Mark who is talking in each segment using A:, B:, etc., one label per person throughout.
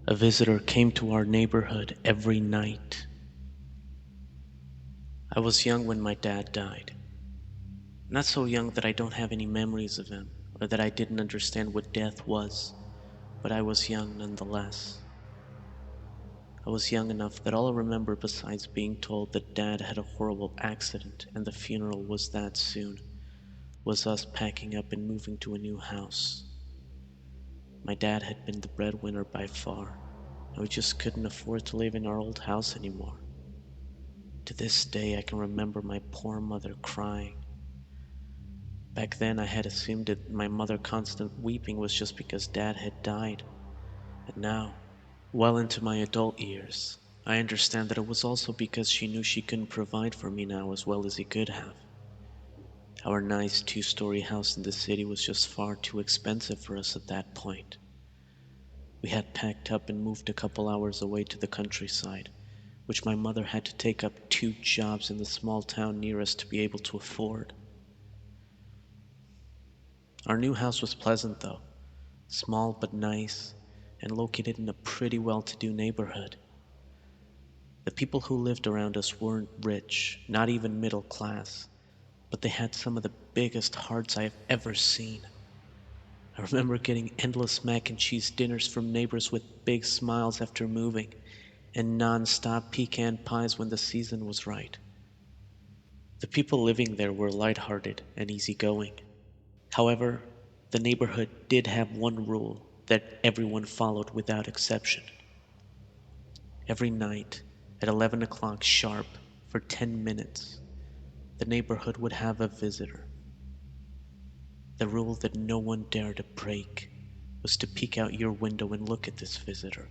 A: A visitor came to our neighborhood every night. I was young when my dad died. Not so young that I don't have any memories of him, or that I didn't understand what death was, but I was young nonetheless. I was young enough that all I remember besides being told that Dad had a horrible accident and the funeral was that soon, was us packing up and moving to a new house. My dad had been the breadwinner by far, and we just couldn't afford to live in our old house anymore. To this day I can remember my poor mother crying. Back then I had assumed that my mother constant weeping was just because Dad had died, and now, well into my adult years, I understand that it was also because she knew she couldn't provide for me now as well as he could have. Our nice two-story house in the city was just far too expensive for us at that point. We had packed up and moved a couple hours away to the countryside, which my mother had to take up 2 jobs in the small town near us to be able to afford. Our new house was pleasant though, small but nice, and located in a pretty well-to-do neighborhood. The people who lived around us weren't rich, not even middle class, but they had some of the biggest hearts I have ever seen. I remember getting endless mac and cheese dinners from neighbors with big smiles after moving, and non-stop pecan pies when the season was right. The people living there were lighthearted and easygoing. However, the neighborhood did have one rule that everyone followed without exception. Every night, at 11 o'clock sharp, for 10 minutes, the neighborhood would have a visitor. The rule that no one dared to break was to peek out your window and look at this visitor.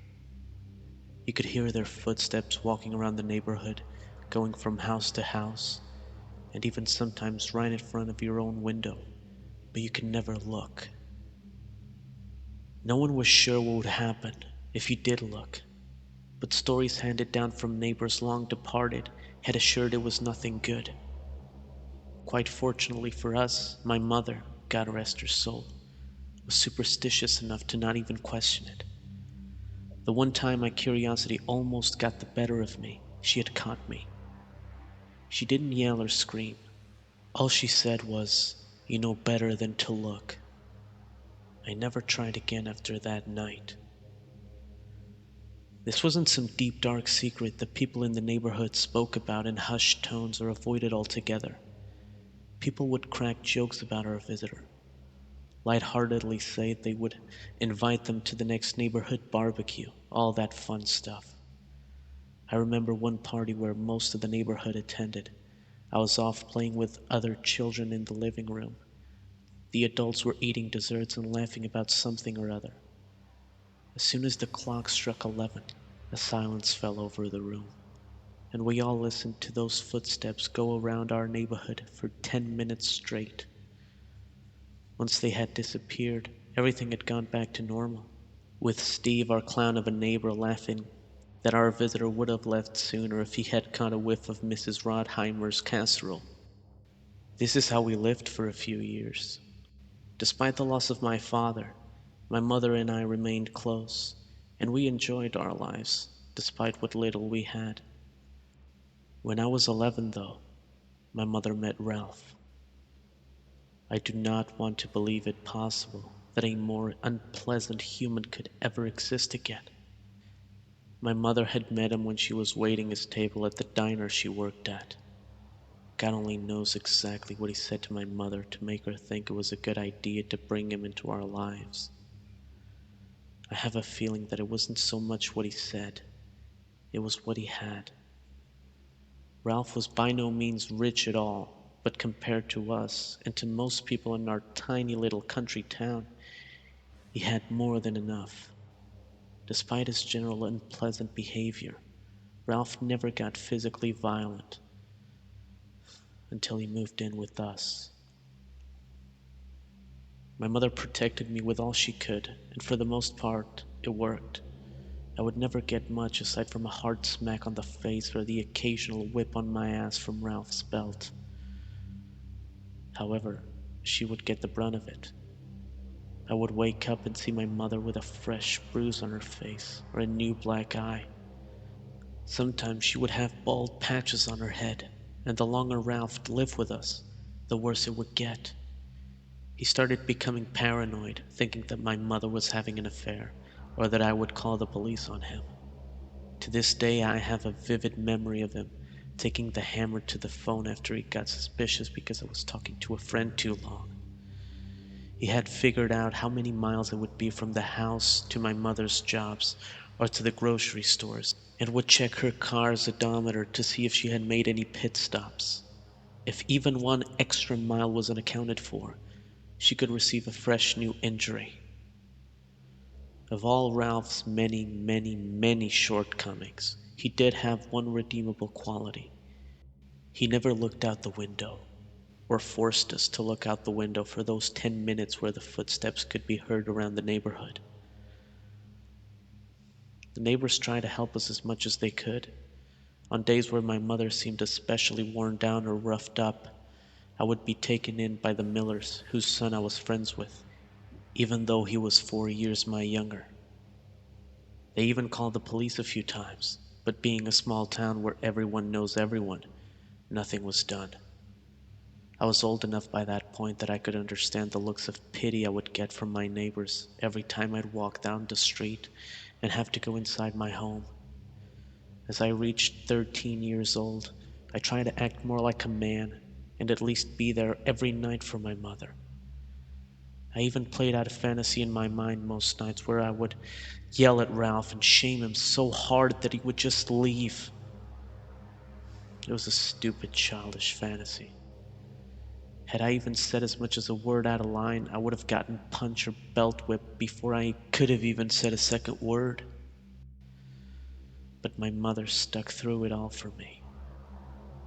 A: You could hear their footsteps walking around the neighborhood, going from house to house, and even sometimes right in front of your own window, but you could never look. No one was sure what would happen if you did look, but stories handed down from neighbors long departed had assured it was nothing good. Quite fortunately for us, my mother, God rest her soul, was superstitious enough to not even question it. The one time my curiosity almost got the better of me, she had caught me. She didn't yell or scream. All she said was, "You know better than to look." I never tried again after that night. This wasn't some deep dark secret that people in the neighborhood spoke about in hushed tones or avoided altogether. People would crack jokes about our visitor, lightheartedly say they would invite them to the next neighborhood barbecue, all that fun stuff. I remember one party where most of the neighborhood attended. I was off playing with other children in the living room. The adults were eating desserts and laughing about something or other. As soon as the clock struck 11, a silence fell over the room, and we all listened to those footsteps go around our neighborhood for 10 minutes straight. Once they had disappeared, everything had gone back to normal, with Steve, our clown of a neighbor, laughing that our visitor would have left sooner if he had caught a whiff of Mrs. Rodheimer's casserole. This is how we lived for a few years. Despite the loss of my father, my mother and I remained close, and we enjoyed our lives, despite what little we had. When I was 11, though, my mother met Ralph. I do not want to believe it possible that a more unpleasant human could ever exist again. My mother had met him when she was waiting his table at the diner she worked at. God only knows exactly what he said to my mother to make her think it was a good idea to bring him into our lives. I have a feeling that it wasn't so much what he said, it was what he had. Ralph was by no means rich at all, but compared to us, and to most people in our tiny little country town, he had more than enough. Despite his general unpleasant behavior, Ralph never got physically violent until he moved in with us. My mother protected me with all she could, and for the most part, it worked. I would never get much aside from a hard smack on the face or the occasional whip on my ass from Ralph's belt. However, she would get the brunt of it. I would wake up and see my mother with a fresh bruise on her face or a new black eye. Sometimes she would have bald patches on her head, and the longer Ralph lived with us, the worse it would get. He started becoming paranoid, thinking that my mother was having an affair, or that I would call the police on him. To this day, I have a vivid memory of him taking the hammer to the phone after he got suspicious because I was talking to a friend too long. He had figured out how many miles it would be from the house to my mother's jobs or to the grocery stores, and would check her car's odometer to see if she had made any pit stops. If even one extra mile wasn't accounted for, she could receive a fresh new injury. Of all Ralph's many, many, many shortcomings, he did have one redeemable quality. He never looked out the window, or forced us to look out the window for those 10 minutes where the footsteps could be heard around the neighborhood. The neighbors tried to help us as much as they could. On days where my mother seemed especially worn down or roughed up, I would be taken in by the Millers, whose son I was friends with, even though he was 4 years my younger. They even called the police a few times, but being a small town where everyone knows everyone, nothing was done. I was old enough by that point that I could understand the looks of pity I would get from my neighbors every time I'd walk down the street and have to go inside my home. As I reached 13 years old, I tried to act more like a man and at least be there every night for my mother. I even played out a fantasy in my mind most nights where I would yell at Ralph and shame him so hard that he would just leave. It was a stupid, childish fantasy. Had I even said as much as a word out of line, I would have gotten punched or belt whipped before I could have even said a second word. But my mother stuck through it all for me.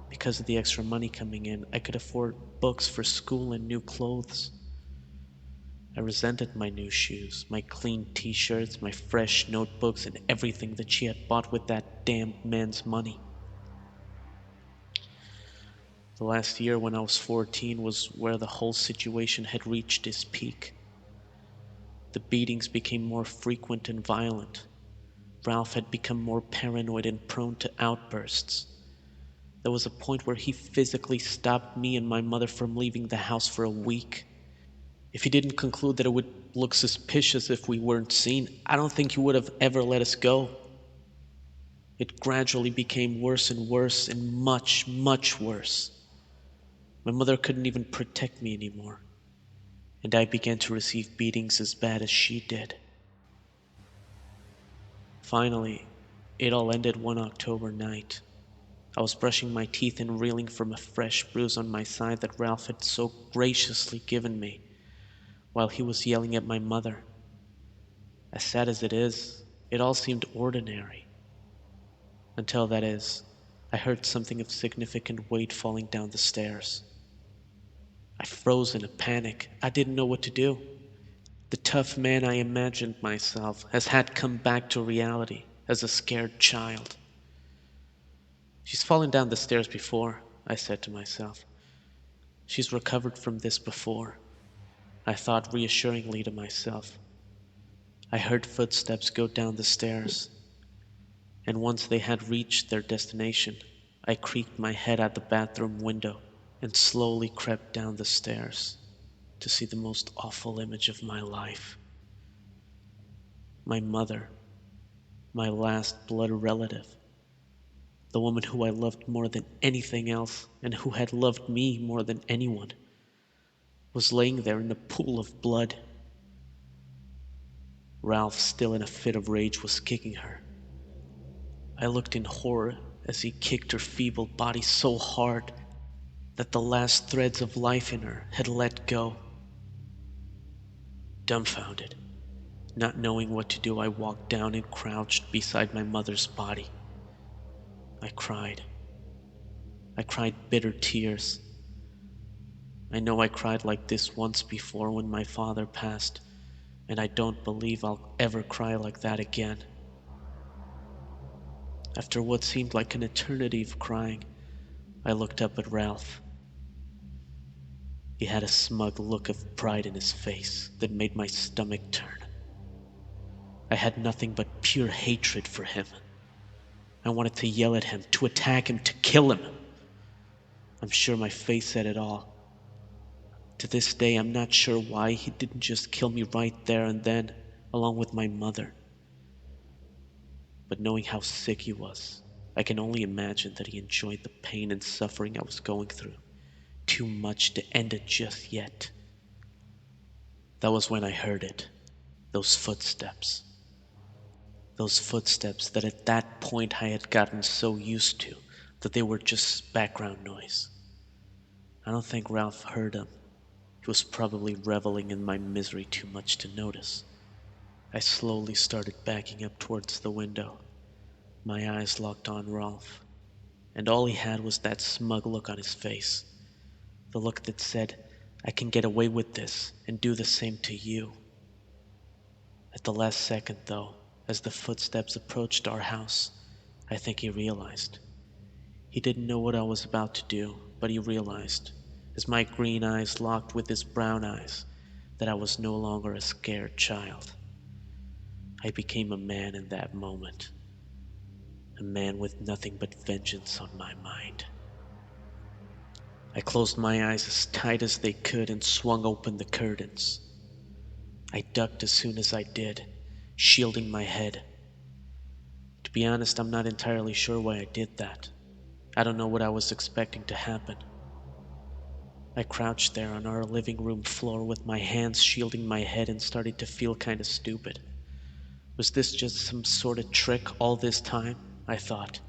A: Because of the extra money coming in, I could afford books for school and new clothes. I resented my new shoes, my clean t-shirts, my fresh notebooks, and everything that she had bought with that damned man's money. The last year when I was 14 was where the whole situation had reached its peak. The beatings became more frequent and violent. Ralph had become more paranoid and prone to outbursts. There was a point where he physically stopped me and my mother from leaving the house for a week. If he didn't conclude that it would look suspicious if we weren't seen, I don't think he would have ever let us go. It gradually became worse and worse and much, much worse. My mother couldn't even protect me anymore, and I began to receive beatings as bad as she did. Finally, it all ended one October night. I was brushing my teeth and reeling from a fresh bruise on my side that Ralph had so graciously given me, while he was yelling at my mother. As sad as it is, it all seemed ordinary. Until, that is, I heard something of significant weight falling down the stairs. I froze in a panic. I didn't know what to do. The tough man I imagined myself had come back to reality as a scared child. She's fallen down the stairs before, I said to myself. She's recovered from this before, I thought reassuringly to myself. I heard footsteps go down the stairs, and once they had reached their destination, I creaked my head out the bathroom window and slowly crept down the stairs to see the most awful image of my life. My mother, my last blood relative, the woman who I loved more than anything else and who had loved me more than anyone, was laying there in a pool of blood. Ralph, still in a fit of rage, was kicking her. I looked in horror as he kicked her feeble body so hard that the last threads of life in her had let go. Dumbfounded, not knowing what to do, I walked down and crouched beside my mother's body. I cried. I cried bitter tears. I know I cried like this once before when my father passed, and I don't believe I'll ever cry like that again. After what seemed like an eternity of crying, I looked up at Ralph. He had a smug look of pride in his face that made my stomach turn. I had nothing but pure hatred for him. I wanted to yell at him, to attack him, to kill him. I'm sure my face said it all. To this day, I'm not sure why he didn't just kill me right there and then, along with my mother. But knowing how sick he was, I can only imagine that he enjoyed the pain and suffering I was going through too much to end it just yet. That was when I heard it. Those footsteps. Those footsteps that at that point I had gotten so used to that they were just background noise. I don't think Ralph heard them. He was probably reveling in my misery too much to notice. I slowly started backing up towards the window, my eyes locked on Ralph, and all he had was that smug look on his face, the look that said, I can get away with this and do the same to you. At the last second, though, as the footsteps approached our house, I think he realized. He didn't know what I was about to do, but he realized, as my green eyes locked with his brown eyes, that I was no longer a scared child. I became a man in that moment, a man with nothing but vengeance on my mind. I closed my eyes as tight as they could and swung open the curtains. I ducked as soon as I did, shielding my head. To be honest, I'm not entirely sure why I did that. I don't know what I was expecting to happen. I crouched there on our living room floor with my hands shielding my head and started to feel kind of stupid. Was this just some sort of trick all this time? I thought.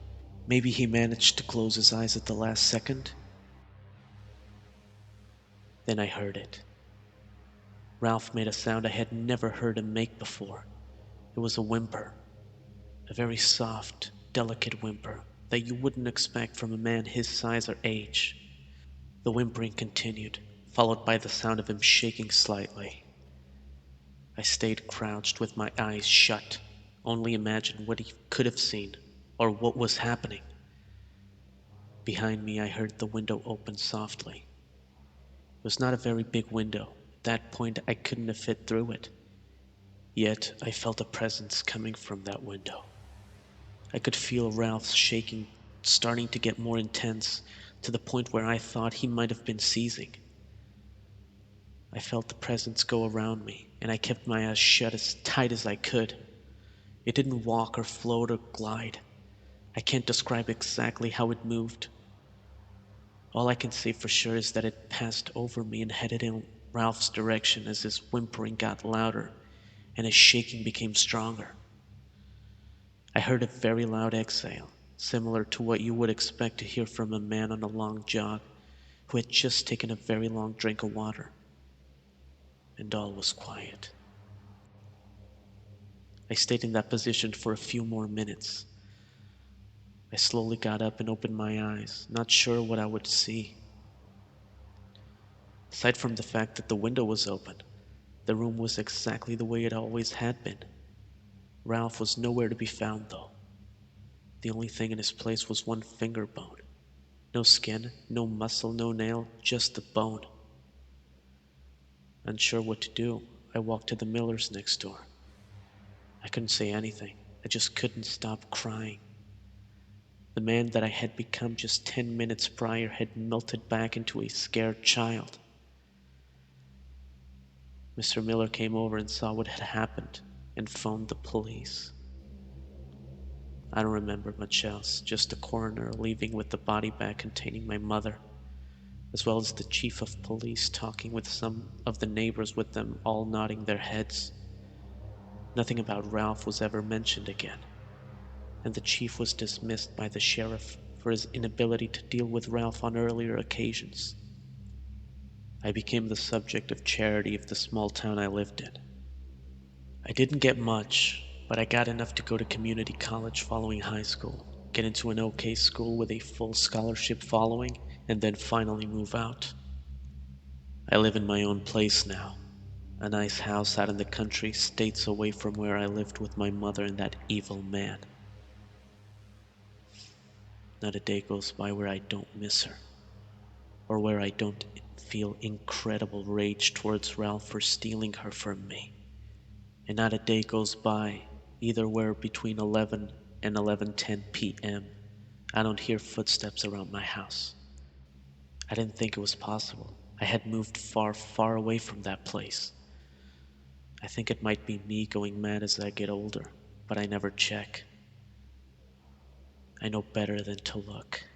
A: Maybe he managed to close his eyes at the last second? Then I heard it. Ralph made a sound I had never heard him make before. It was a whimper. A very soft, delicate whimper that you wouldn't expect from a man his size or age. The whimpering continued, followed by the sound of him shaking slightly. I stayed crouched with my eyes shut, only imagined what he could have seen, or what was happening. Behind me I heard the window open softly. It was not a very big window. At that point I couldn't have fit through it. Yet I felt a presence coming from that window. I could feel Ralph's shaking starting to get more intense, to the point where I thought he might have been seizing. I felt the presence go around me, and I kept my eyes shut as tight as I could. It didn't walk or float or glide. I can't describe exactly how it moved. All I can say for sure is that it passed over me and headed in Ralph's direction as his whimpering got louder and his shaking became stronger. I heard a very loud exhale, similar to what you would expect to hear from a man on a long jog who had just taken a very long drink of water. And all was quiet. I stayed in that position for a few more minutes. I slowly got up and opened my eyes, not sure what I would see. Aside from the fact that the window was open, the room was exactly the way it always had been. Ralph was nowhere to be found, though. The only thing in his place was one finger bone. No skin, no muscle, no nail, just the bone. Unsure what to do, I walked to the miller's next door. I couldn't say anything. I just couldn't stop crying. The man that I had become just 10 minutes prior had melted back into a scared child. Mr. Miller came over and saw what had happened and phoned the police. I don't remember much else, just the coroner leaving with the body bag containing my mother, as well as the chief of police talking with some of the neighbors, with them all nodding their heads. Nothing about Ralph was ever mentioned again, and the chief was dismissed by the sheriff for his inability to deal with Ralph on earlier occasions. I became the subject of charity of the small town I lived in. I didn't get much, but I got enough to go to community college following high school, get into an okay school with a full scholarship following, and then finally move out. I live in my own place now, a nice house out in the country, states away from where I lived with my mother and that evil man. Not a day goes by where I don't miss her, or where I don't feel incredible rage towards Ralph for stealing her from me. And not a day goes by, either where between 11 and 11:10 p.m., I don't hear footsteps around my house. I didn't think it was possible. I had moved far, far away from that place. I think it might be me going mad as I get older, but I never check. I know better than to look.